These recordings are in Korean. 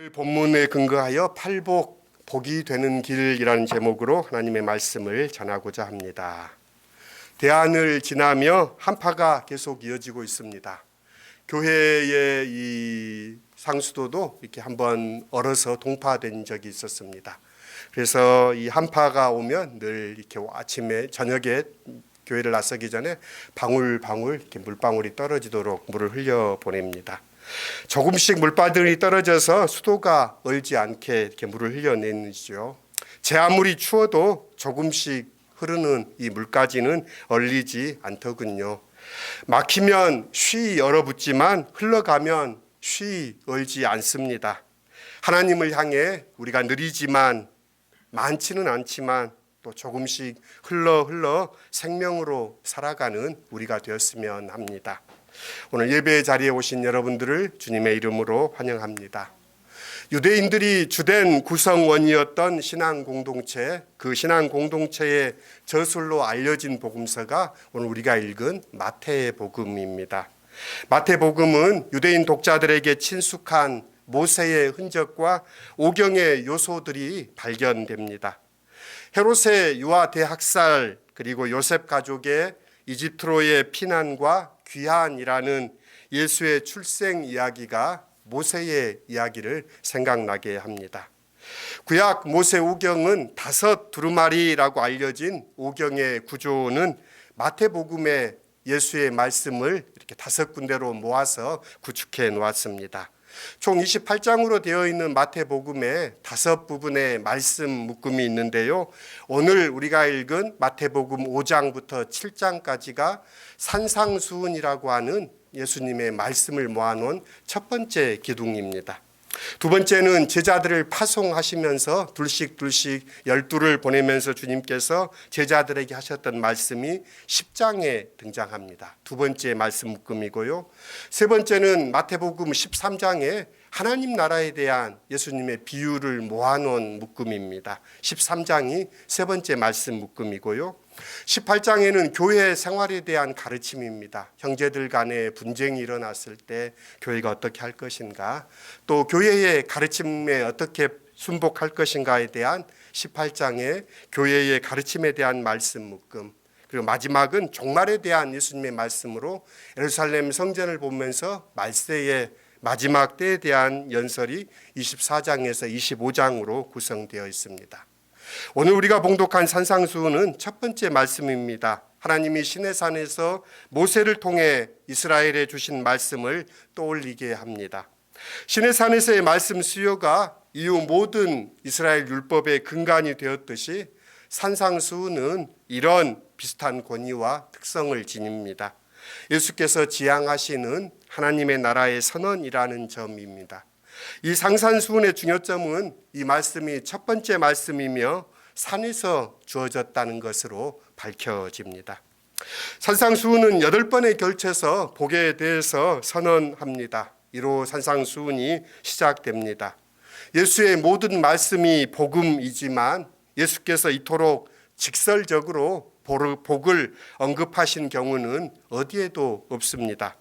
오늘 본문에 근거하여 팔복, 복이 되는 길이라는 제목으로 하나님의 말씀을 전하고자 합니다. 대안을 지나며 한파가 계속 이어지고 있습니다. 교회의 이 상수도도 이렇게 한번 얼어서 동파된 적이 있었습니다. 그래서 이 한파가 오면 늘 이렇게 아침에 저녁에 교회를 나서기 전에 방울방울 이렇게 물방울이 떨어지도록 물을 흘려 보냅니다. 조금씩 물방울이 떨어져서 수도가 얼지 않게 이렇게 물을 흘려내죠. 제 아무리 추워도 조금씩 흐르는 이 물까지는 얼리지 않더군요. 막히면 쉬이 얼어붙지만 흘러가면 쉬이 얼지 않습니다. 하나님을 향해 우리가 느리지만 많지는 않지만 또 조금씩 흘러 생명으로 살아가는 우리가 되었으면 합니다. 오늘 예배 자리에 오신 여러분들을 주님의 이름으로 환영합니다. 유대인들이 주된 구성원이었던 신앙 공동체, 그 신앙 공동체의 저술로 알려진 복음서가 오늘 우리가 읽은 마태복음입니다. 마태복음은 유대인 독자들에게 친숙한 모세의 흔적과 오경의 요소들이 발견됩니다. 헤롯의 유아 대학살, 그리고 요셉 가족의 이집트로의 피난과 귀환이라는 예수의 출생 이야기가 모세의 이야기를 생각나게 합니다. 구약 모세 오경은 5 두루마리라고 알려진 오경의 구조는 마태복음의 예수의 말씀을 이렇게 5군데로 모아서 구축해 놓았습니다. 총 28장으로 되어 있는 마태복음에 5부분의 말씀 묶음이 있는데요. 오늘 우리가 읽은 마태복음 5장부터 7장까지가 산상수훈이라고 하는 예수님의 말씀을 모아놓은 첫 번째 기둥입니다. 두 번째는 제자들을 파송하시면서 둘씩 12를 보내면서 주님께서 제자들에게 하셨던 말씀이 10장에 등장합니다. 두 번째 말씀 묶음이고요. 세 번째는 마태복음 13장에 하나님 나라에 대한 예수님의 비유를 모아놓은 묶음입니다. 13장이 세 번째 말씀 묶음이고요. 18장에는 교회 생활에 대한 가르침입니다. 형제들 간에 분쟁이 일어났을 때 교회가 어떻게 할 것인가, 또 교회의 가르침에 어떻게 순복할 것인가에 대한 18장의 교회의 가르침에 대한 말씀 묶음, 그리고 마지막은 종말에 대한 예수님의 말씀으로 예루살렘 성전을 보면서 말세의 마지막 때에 대한 연설이 24장에서 25장으로 구성되어 있습니다. 오늘 우리가 봉독한 산상수훈은 첫 번째 말씀입니다. 하나님이 시내산에서 모세를 통해 이스라엘에 주신 말씀을 떠올리게 합니다. 시내산에서의 말씀 수요가 이후 모든 이스라엘 율법의 근간이 되었듯이 산상수훈은 이런 비슷한 권위와 특성을 지닙니다. 예수께서 지향하시는 하나님의 나라의 선언이라는 점입니다. 이 상산수훈의 중요점은 이 말씀이 첫 번째 말씀이며 산에서 주어졌다는 것으로 밝혀집니다. 산상수훈은 8번에 걸쳐서 복에 대해서 선언합니다. 이로 산상수훈이 시작됩니다. 예수의 모든 말씀이 복음이지만 예수께서 이토록 직설적으로 복을 언급하신 경우는 어디에도 없습니다.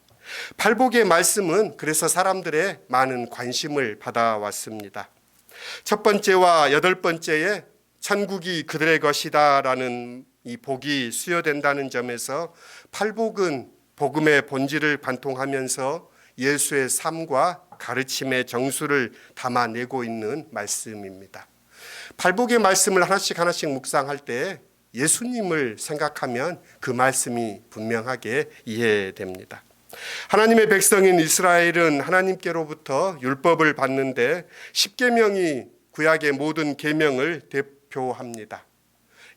팔복의 말씀은 그래서 사람들의 많은 관심을 받아왔습니다. 첫 번째와 8번째에 천국이 그들의 것이다라는 이 복이 수여된다는 점에서 팔복은 복음의 본질을 관통하면서 예수의 삶과 가르침의 정수를 담아내고 있는 말씀입니다. 팔복의 말씀을 하나씩 묵상할 때 예수님을 생각하면 그 말씀이 분명하게 이해됩니다. 하나님의 백성인 이스라엘은 하나님께로부터 율법을 받는데 10계명이 구약의 모든 계명을 대표합니다.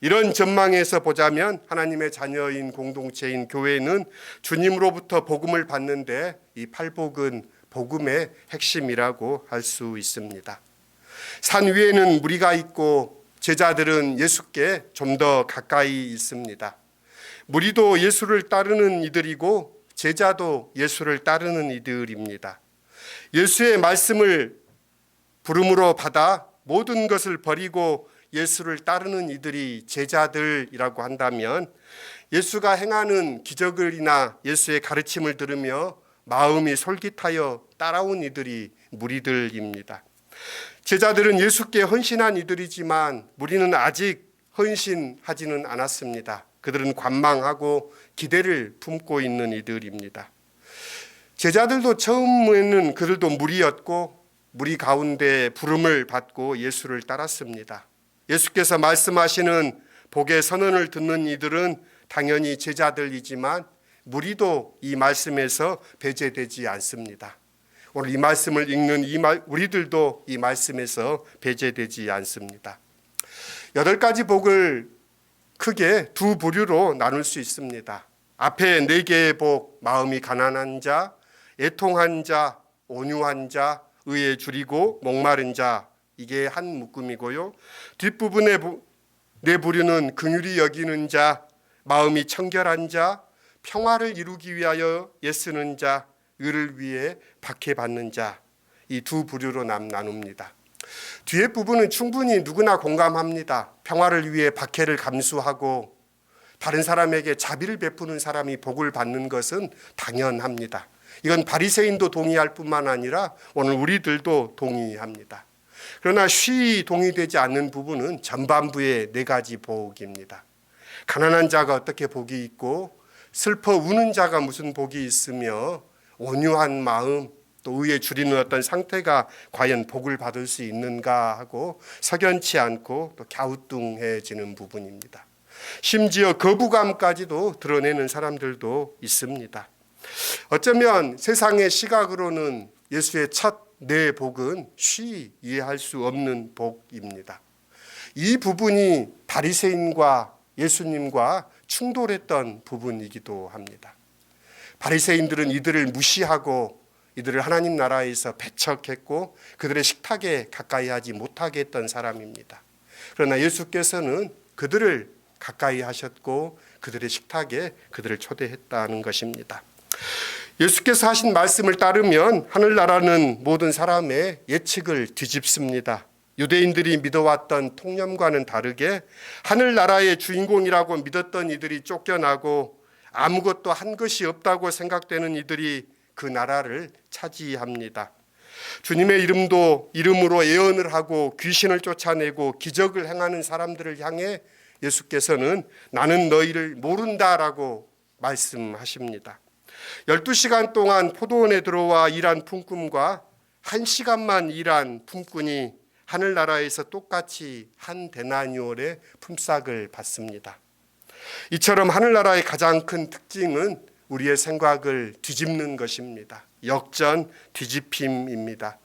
이런 전망에서 보자면 하나님의 자녀인 공동체인 교회는 주님으로부터 복음을 받는데 이 팔복은 복음의 핵심이라고 할 수 있습니다. 산 위에는 무리가 있고 제자들은 예수께 좀 더 가까이 있습니다. 무리도 예수를 따르는 이들이고 제자도 예수를 따르는 이들입니다. 예수의 말씀을 부름으로 받아 모든 것을 버리고 예수를 따르는 이들이 제자들이라고 한다면 예수가 행하는 기적을이나 예수의 가르침을 들으며 마음이 솔깃하여 따라온 이들이 무리들입니다. 제자들은 예수께 헌신한 이들이지만 무리는 아직 헌신하지는 않았습니다. 그들은 관망하고 기대를 품고 있는 이들입니다. 제자들도 처음에는 그들도 무리였고 무리 가운데 부름을 받고 예수를 따랐습니다. 예수께서 말씀하시는 복의 선언을 듣는 이들은 당연히 제자들이지만 무리도 이 말씀에서 배제되지 않습니다. 오늘 이 말씀을 읽는 우리들도 이 말씀에서 배제되지 않습니다. 8가지 복을 크게 두 부류로 나눌 수 있습니다. 앞에 4개의 복, 마음이 가난한 자, 애통한 자, 온유한 자, 의에 줄이고 목마른 자, 이게 한 묶음이고요. 뒷부분의 4부류는 긍휼히 여기는 자, 마음이 청결한 자, 평화를 이루기 위하여 애쓰는 자, 의를 위해 박해받는 자, 이 두 부류로 나눕니다. 뒤에 부분은 충분히 누구나 공감합니다. 평화를 위해 박해를 감수하고 다른 사람에게 자비를 베푸는 사람이 복을 받는 것은 당연합니다. 이건 바리새인도 동의할 뿐만 아니라 오늘 우리들도 동의합니다. 그러나 쉬이 동의되지 않는 부분은 전반부의 4가지 복입니다. 가난한 자가 어떻게 복이 있고 슬퍼 우는 자가 무슨 복이 있으며 온유한 마음 또 의에 줄이는 어떤 상태가 과연 복을 받을 수 있는가 하고 석연치 않고 또 갸우뚱해지는 부분입니다. 심지어 거부감까지도 드러내는 사람들도 있습니다. 어쩌면 세상의 시각으로는 예수의 첫 4복은 쉬이 이해할 수 없는 복입니다. 이 부분이 바리새인과 예수님과 충돌했던 부분이기도 합니다. 바리새인들은 이들을 무시하고 이들을 하나님 나라에서 배척했고 그들의 식탁에 가까이 하지 못하게 했던 사람입니다. 그러나 예수께서는 그들을 가까이 하셨고 그들의 식탁에 그들을 초대했다는 것입니다. 예수께서 하신 말씀을 따르면 하늘나라는 모든 사람의 예측을 뒤집습니다. 유대인들이 믿어왔던 통념과는 다르게 하늘나라의 주인공이라고 믿었던 이들이 쫓겨나고 아무것도 한 것이 없다고 생각되는 이들이 그 나라를 차지합니다. 주님의 이름으로 예언을 하고 귀신을 쫓아내고 기적을 행하는 사람들을 향해 예수께서는 나는 너희를 모른다라고 말씀하십니다. 12시간 동안 포도원에 들어와 일한 품꾼과 1시간만 일한 품꾼이 하늘나라에서 똑같이 한 데나니올의 품삯을 받습니다. 이처럼 하늘나라의 가장 큰 특징은 우리의 생각을 뒤집는 것입니다. 역전 뒤집힘입니다.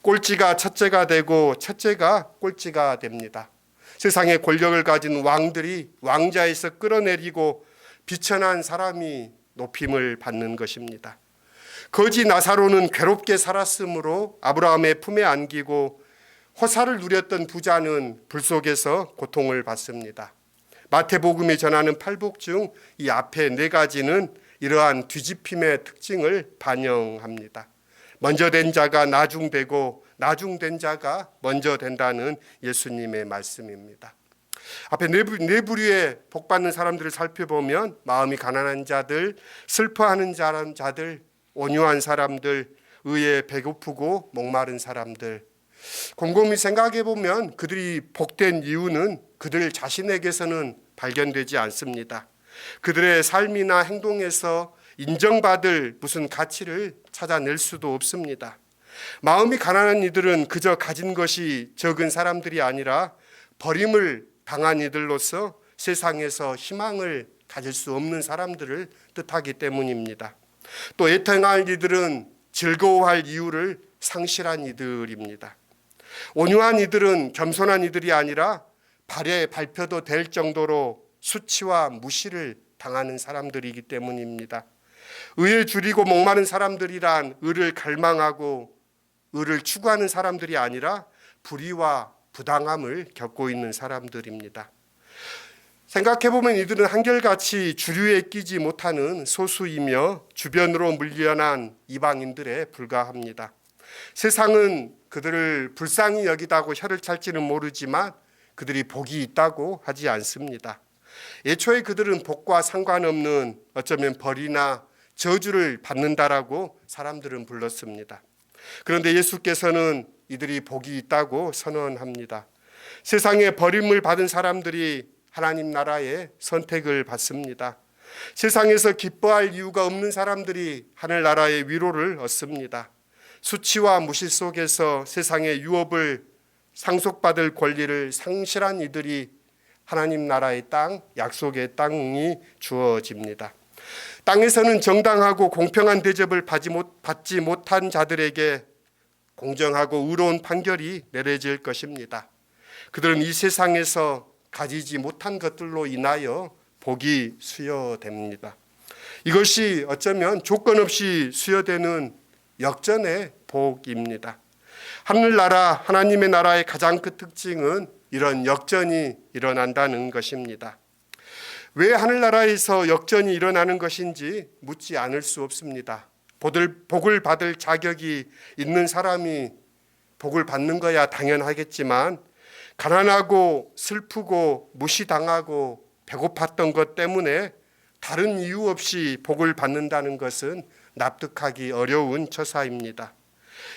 꼴찌가 첫째가 되고 첫째가 꼴찌가 됩니다. 세상의 권력을 가진 왕들이 왕자에서 끌어내리고 비천한 사람이 높임을 받는 것입니다. 거지 나사로는 괴롭게 살았으므로 아브라함의 품에 안기고 호사를 누렸던 부자는 불 속에서 고통을 받습니다. 마태복음이 전하는 8복 중 이 앞에 4가지는 이러한 뒤집힘의 특징을 반영합니다. 먼저 된 자가 나중되고 나중된 자가 먼저 된다는 예수님의 말씀입니다. 앞에 4부류의 복받는 사람들을 살펴보면 마음이 가난한 자들, 슬퍼하는 자들, 온유한 사람들, 의에 배고프고 목마른 사람들. 곰곰이 생각해 보면 그들이 복된 이유는 그들 자신에게서는 발견되지 않습니다. 그들의 삶이나 행동에서 인정받을 무슨 가치를 찾아낼 수도 없습니다. 마음이 가난한 이들은 그저 가진 것이 적은 사람들이 아니라 버림을 당한 이들로서 세상에서 희망을 가질 수 없는 사람들을 뜻하기 때문입니다. 또 애통할 이들은 즐거워할 이유를 상실한 이들입니다. 온유한 이들은 겸손한 이들이 아니라 발에 밟혀도 될 정도로 수치와 무시를 당하는 사람들이기 때문입니다. 의에 줄이고 목마른 사람들이란 의를 갈망하고 의를 추구하는 사람들이 아니라 불의와 부당함을 겪고 있는 사람들입니다. 생각해보면 이들은 한결같이 주류에 끼지 못하는 소수이며 주변으로 물려난 이방인들에 불과합니다. 세상은 그들을 불쌍히 여기다고 혀를 찰지는 모르지만 그들이 복이 있다고 하지 않습니다. 애초에 그들은 복과 상관없는 어쩌면 벌이나 저주를 받는다라고 사람들은 불렀습니다. 그런데 예수께서는 이들이 복이 있다고 선언합니다. 세상에 버림을 받은 사람들이 하나님 나라의 선택을 받습니다. 세상에서 기뻐할 이유가 없는 사람들이 하늘나라의 위로를 얻습니다. 수치와 무시 속에서 세상의 유업을 상속받을 권리를 상실한 이들이 하나님 나라의 땅, 약속의 땅이 주어집니다. 땅에서는 정당하고 공평한 대접을 받지 못한 자들에게 공정하고 의로운 판결이 내려질 것입니다. 그들은 이 세상에서 가지지 못한 것들로 인하여 복이 수여됩니다. 이것이 어쩌면 조건 없이 수여되는 역전의 복입니다. 하늘나라, 하나님의 나라의 가장 큰 특징은 이런 역전이 일어난다는 것입니다. 왜 하늘나라에서 역전이 일어나는 것인지 묻지 않을 수 없습니다. 복을 받을 자격이 있는 사람이 복을 받는 거야 당연하겠지만, 가난하고 슬프고 무시당하고 배고팠던 것 때문에 다른 이유 없이 복을 받는다는 것은 납득하기 어려운 처사입니다.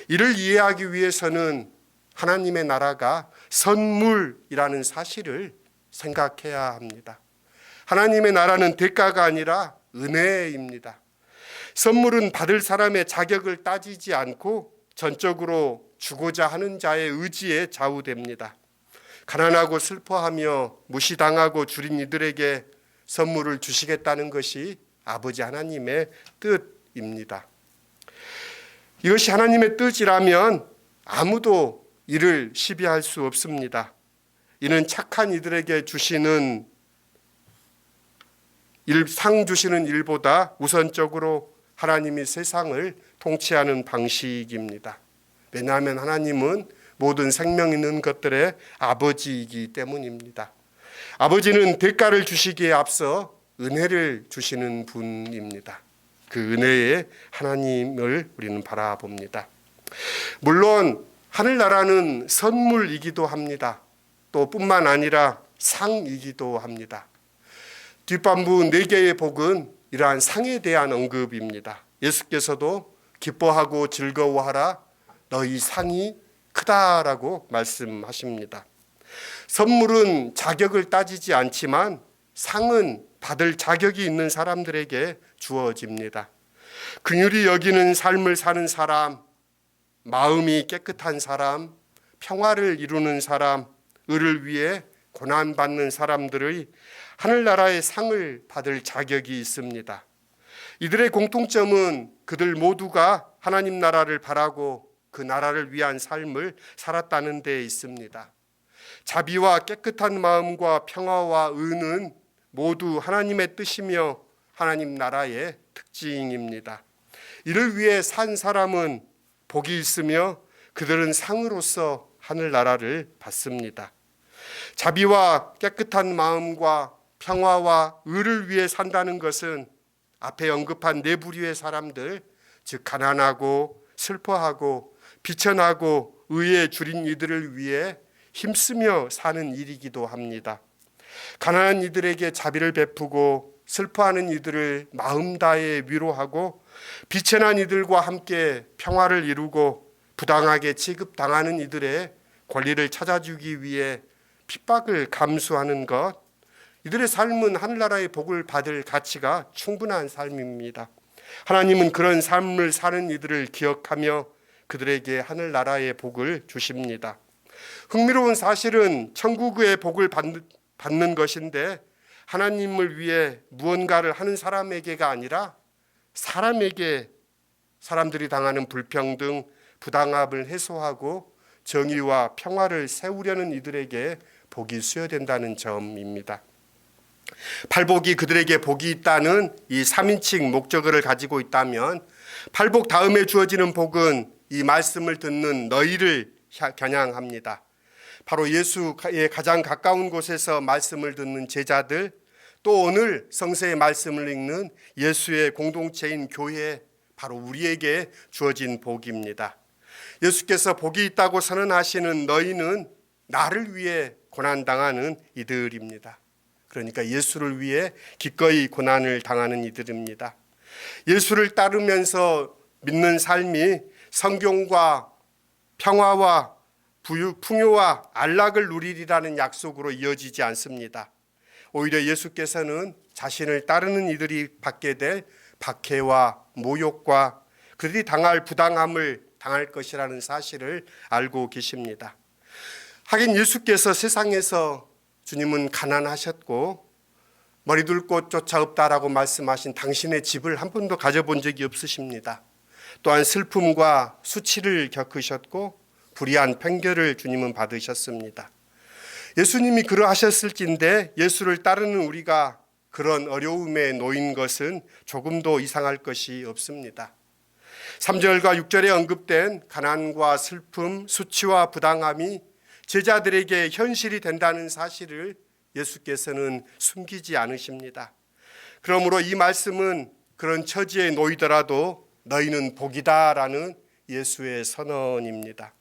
이를 이해하기 위해서는 하나님의 나라가 선물이라는 사실을 생각해야 합니다. 하나님의 나라는 대가가 아니라 은혜입니다. 선물은 받을 사람의 자격을 따지지 않고 전적으로 주고자 하는 자의 의지에 좌우됩니다. 가난하고 슬퍼하며 무시당하고 줄인 이들에게 선물을 주시겠다는 것이 아버지 하나님의 뜻입니다. 이것이 하나님의 뜻이라면 아무도 이를 시비할 수 없습니다. 이는 착한 이들에게 주시는 상 주시는 일보다 우선적으로 하나님이 세상을 통치하는 방식입니다. 왜냐하면 하나님은 모든 생명 있는 것들의 아버지이기 때문입니다. 아버지는 대가를 주시기에 앞서 은혜를 주시는 분입니다. 그 은혜의 하나님을 우리는 바라봅니다. 물론 하늘나라는 선물이기도 합니다. 또 뿐만 아니라 상이기도 합니다. 뒷반부 4개의 복은 이러한 상에 대한 언급입니다. 예수께서도 기뻐하고 즐거워하라, 너희 상이 크다라고 말씀하십니다. 선물은 자격을 따지지 않지만 상은 받을 자격이 있는 사람들에게 주어집니다. 긍휼히 여기는 삶을 사는 사람, 마음이 깨끗한 사람, 평화를 이루는 사람, 의를 위해 고난받는 사람들의 하늘나라의 상을 받을 자격이 있습니다. 이들의 공통점은 그들 모두가 하나님 나라를 바라고 그 나라를 위한 삶을 살았다는 데 있습니다. 자비와 깨끗한 마음과 평화와 의는 모두 하나님의 뜻이며 하나님 나라의 특징입니다. 이를 위해 산 사람은 복이 있으며 그들은 상으로서 하늘나라를 받습니다. 자비와 깨끗한 마음과 평화와 의를 위해 산다는 것은 앞에 언급한 네 부류의 사람들, 즉 가난하고 슬퍼하고 비천하고 의에 줄인 이들을 위해 힘쓰며 사는 일이기도 합니다. 가난한 이들에게 자비를 베푸고 슬퍼하는 이들을 마음 다해 위로하고 비천한 이들과 함께 평화를 이루고 부당하게 취급당하는 이들의 권리를 찾아주기 위해 핍박을 감수하는 것, 이들의 삶은 하늘나라의 복을 받을 가치가 충분한 삶입니다. 하나님은 그런 삶을 사는 이들을 기억하며 그들에게 하늘나라의 복을 주십니다. 흥미로운 사실은 천국의 복을 받는 것인데 하나님을 위해 무언가를 하는 사람에게가 아니라 사람들이 당하는 불평등, 부당함을 해소하고 정의와 평화를 세우려는 이들에게 복이 수여된다는 점입니다. 팔복이 그들에게 복이 있다는 이 3인칭 목적어를 가지고 있다면 팔복 다음에 주어지는 복은 이 말씀을 듣는 너희를 겨냥합니다. 바로 예수의 가장 가까운 곳에서 말씀을 듣는 제자들, 또 오늘 성서의 말씀을 읽는 예수의 공동체인 교회, 바로 우리에게 주어진 복입니다. 예수께서 복이 있다고 선언하시는 너희는 나를 위해 고난당하는 이들입니다. 그러니까 예수를 위해 기꺼이 고난을 당하는 이들입니다. 예수를 따르면서 믿는 삶이 성경과 평화와 풍요와 안락을 누리리라는 약속으로 이어지지 않습니다. 오히려 예수께서는 자신을 따르는 이들이 받게 될 박해와 모욕과 그들이 당할 부당함을 당할 것이라는 사실을 알고 계십니다. 하긴 예수께서 세상에서 주님은 가난하셨고 머리둘 곳조차 없다라고 말씀하신 당신의 집을 한 번도 가져본 적이 없으십니다. 또한 슬픔과 수치를 겪으셨고 불의한 편결을 주님은 받으셨습니다. 예수님이 그러하셨을진데 예수를 따르는 우리가 그런 어려움에 놓인 것은 조금도 이상할 것이 없습니다. 3절과 6절에 언급된 가난과 슬픔, 수치와 부당함이 제자들에게 현실이 된다는 사실을 예수께서는 숨기지 않으십니다. 그러므로 이 말씀은 그런 처지에 놓이더라도 너희는 복이다라는 예수의 선언입니다.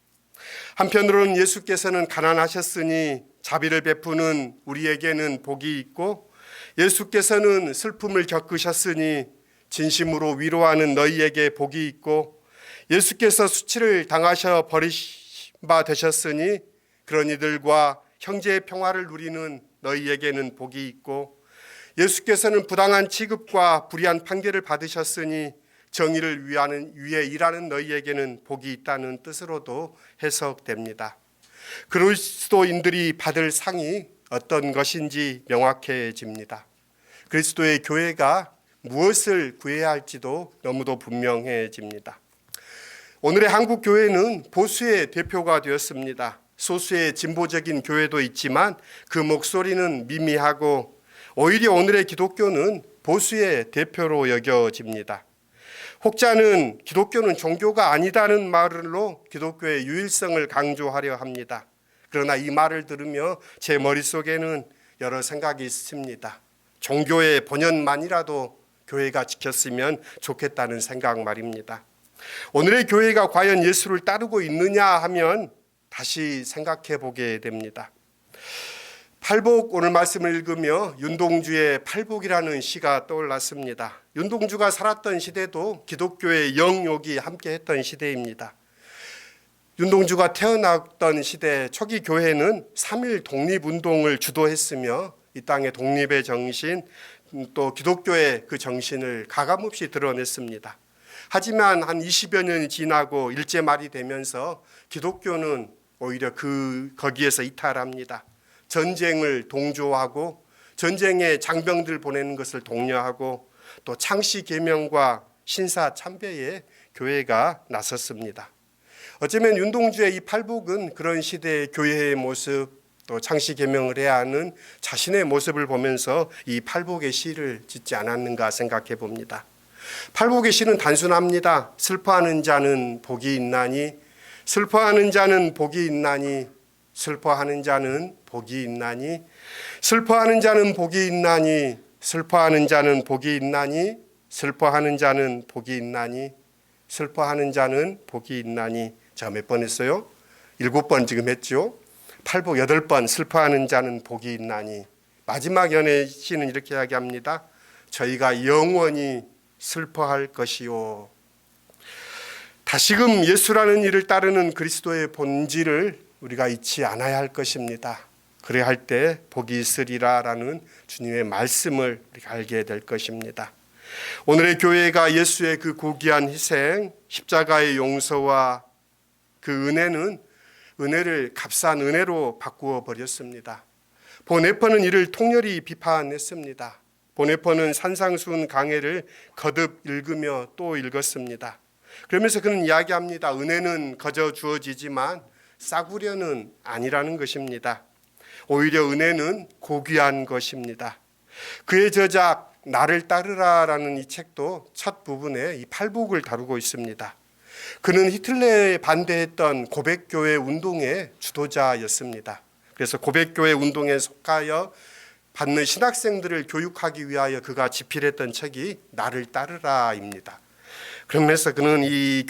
한편으로는 예수께서는 가난하셨으니 자비를 베푸는 우리에게는 복이 있고 예수께서는 슬픔을 겪으셨으니 진심으로 위로하는 너희에게 복이 있고 예수께서 수치를 당하셔 버리신 바 되셨으니 그런 이들과 형제의 평화를 누리는 너희에게는 복이 있고 예수께서는 부당한 취급과 불의한 판결을 받으셨으니 정의를 위해 일하는 너희에게는 복이 있다는 뜻으로도 해석됩니다. 그리스도인들이 받을 상이 어떤 것인지 명확해집니다. 그리스도의 교회가 무엇을 구해야 할지도 너무도 분명해집니다. 오늘의 한국 교회는 보수의 대표가 되었습니다. 소수의 진보적인 교회도 있지만 그 목소리는 미미하고 오히려 오늘의 기독교는 보수의 대표로 여겨집니다. 혹자는 기독교는 종교가 아니다는 말로 기독교의 유일성을 강조하려 합니다. 그러나 이 말을 들으며 제 머릿속에는 여러 생각이 있습니다. 종교의 본연만이라도 교회가 지켰으면 좋겠다는 생각 말입니다. 오늘의 교회가 과연 예수를 따르고 있느냐 하면 다시 생각해 보게 됩니다. 팔복, 오늘 말씀을 읽으며 윤동주의 팔복이라는 시가 떠올랐습니다. 윤동주가 살았던 시대도 기독교의 영욕이 함께했던 시대입니다. 윤동주가 태어났던 시대 초기 교회는 3.1 독립운동을 주도했으며 이 땅의 독립의 정신 또 기독교의 그 정신을 가감없이 드러냈습니다. 하지만 한 20여 년이 지나고 일제 말이 되면서 기독교는 오히려 거기에서 이탈합니다. 전쟁을 동조하고 전쟁에 장병들 보내는 것을 독려하고 또 창씨 계명과 신사 참배에 교회가 나섰습니다. 어쩌면 윤동주의 이 팔복은 그런 시대의 교회의 모습 또 창씨 계명을 해야 하는 자신의 모습을 보면서 이 팔복의 시를 짓지 않았는가 생각해 봅니다. 팔복의 시는 단순합니다. 슬퍼하는 자는 복이 있나니 슬퍼하는 자는 복이 있나니 슬퍼하는 자는 복이 있나니 슬퍼하는 자는 복이 있나니 슬퍼하는 자는 복이 있나니 슬퍼하는 자는 복이 있나니 슬퍼하는 자는 복이 있나니. 자, 몇 번 했어요? 7번 지금 했죠. 팔복 8번 슬퍼하는 자는 복이 있나니. 마지막 연의 시는 이렇게 이야기합니다. 저희가 영원히 슬퍼할 것이요. 다시금 예수라는 이를 따르는 그리스도의 본질을 우리가 잊지 않아야 할 것입니다. 그래야 할 때 복이 있으리라라는 주님의 말씀을 우리가 알게 될 것입니다. 오늘의 교회가 예수의 그 고귀한 희생, 십자가의 용서와 그 은혜를 값싼 은혜로 바꾸어 버렸습니다. 보네퍼는 이를 통렬히 비판했습니다. 보네퍼는 산상수훈 강해를 거듭 읽으며 또 읽었습니다. 그러면서 그는 이야기합니다. 은혜는 거저 주어지지만 싸구려는 아니라는 것입니다. 오히려 은혜는 고귀한 것입니다. 그의 저작 나를 따르라라는 이 책도 첫 부분에 이 팔복을 다루고 있습니다. 그는 히틀러에 반대했던 고백교회 운동의 주도자였습니다. 그래서 고백교회 운동에 속하여 받는 신학생들을 교육하기 위하여 그가 집필했던 책이 나를 따르라입니다. 그러면서 그는 이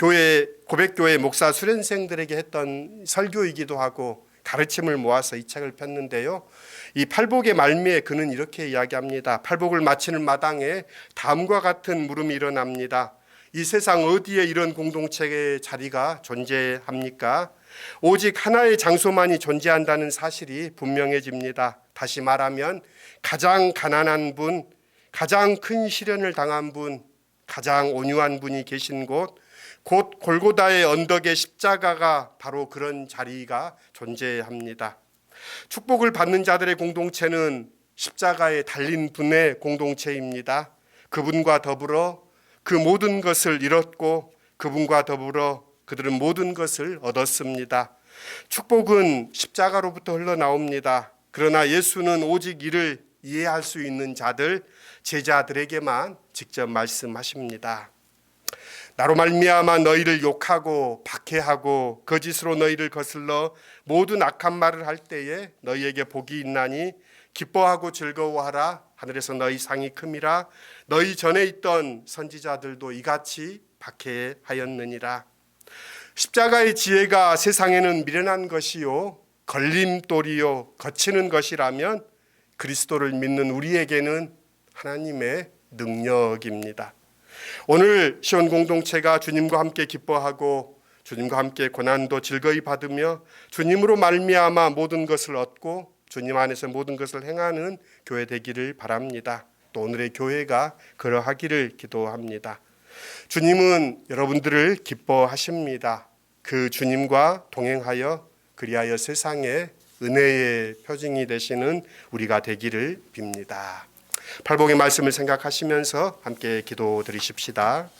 고백교회 목사 수련생들에게 했던 설교이기도 하고 가르침을 모아서 이 책을 폈는데요. 이 팔복의 말미에 그는 이렇게 이야기합니다. 팔복을 마치는 마당에 다음과 같은 물음이 일어납니다. 이 세상 어디에 이런 공동체의 자리가 존재합니까? 오직 하나의 장소만이 존재한다는 사실이 분명해집니다. 다시 말하면 가장 가난한 분, 가장 큰 시련을 당한 분, 가장 온유한 분이 계신 곳, 곧 골고다의 언덕의 십자가가 바로 그런 자리가 존재합니다. 축복을 받는 자들의 공동체는 십자가에 달린 분의 공동체입니다. 그분과 더불어 그 모든 것을 잃었고 그분과 더불어 그들은 모든 것을 얻었습니다. 축복은 십자가로부터 흘러나옵니다. 그러나 예수는 오직 이를 이해할 수 있는 자들, 제자들에게만 직접 말씀하십니다. 나로 말미암아 너희를 욕하고 박해하고 거짓으로 너희를 거슬러 모든 악한 말을 할 때에 너희에게 복이 있나니 기뻐하고 즐거워하라. 하늘에서 너희 상이 큼이라. 너희 전에 있던 선지자들도 이같이 박해하였느니라. 십자가의 지혜가 세상에는 미련한 것이요 걸림돌이요 거치는 것이라면 그리스도를 믿는 우리에게는 하나님의 능력입니다. 오늘 시온 공동체가 주님과 함께 기뻐하고 주님과 함께 고난도 즐거이 받으며 주님으로 말미암아 모든 것을 얻고 주님 안에서 모든 것을 행하는 교회 되기를 바랍니다. 또 오늘의 교회가 그러하기를 기도합니다. 주님은 여러분들을 기뻐하십니다. 그 주님과 동행하여 그리하여 세상에 은혜의 표징이 되시는 우리가 되기를 빕니다. 팔복의 말씀을 생각하시면서 함께 기도드리십시다.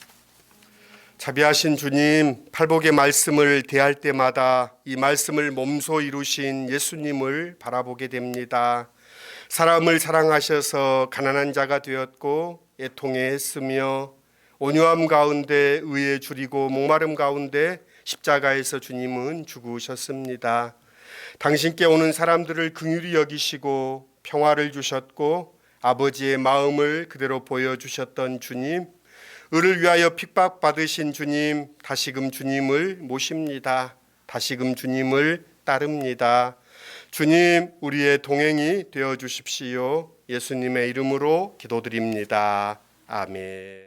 자비하신 주님, 팔복의 말씀을 대할 때마다 이 말씀을 몸소 이루신 예수님을 바라보게 됩니다. 사람을 사랑하셔서 가난한 자가 되었고 애통해 했으며 온유함 가운데 의에 줄이고 목마름 가운데 십자가에서 주님은 죽으셨습니다. 당신께 오는 사람들을 긍휼히 여기시고 평화를 주셨고 아버지의 마음을 그대로 보여주셨던 주님, 의를 위하여 핍박받으신 주님, 다시금 주님을 모십니다. 다시금 주님을 따릅니다. 주님, 우리의 동행이 되어 주십시오. 예수님의 이름으로 기도드립니다. 아멘.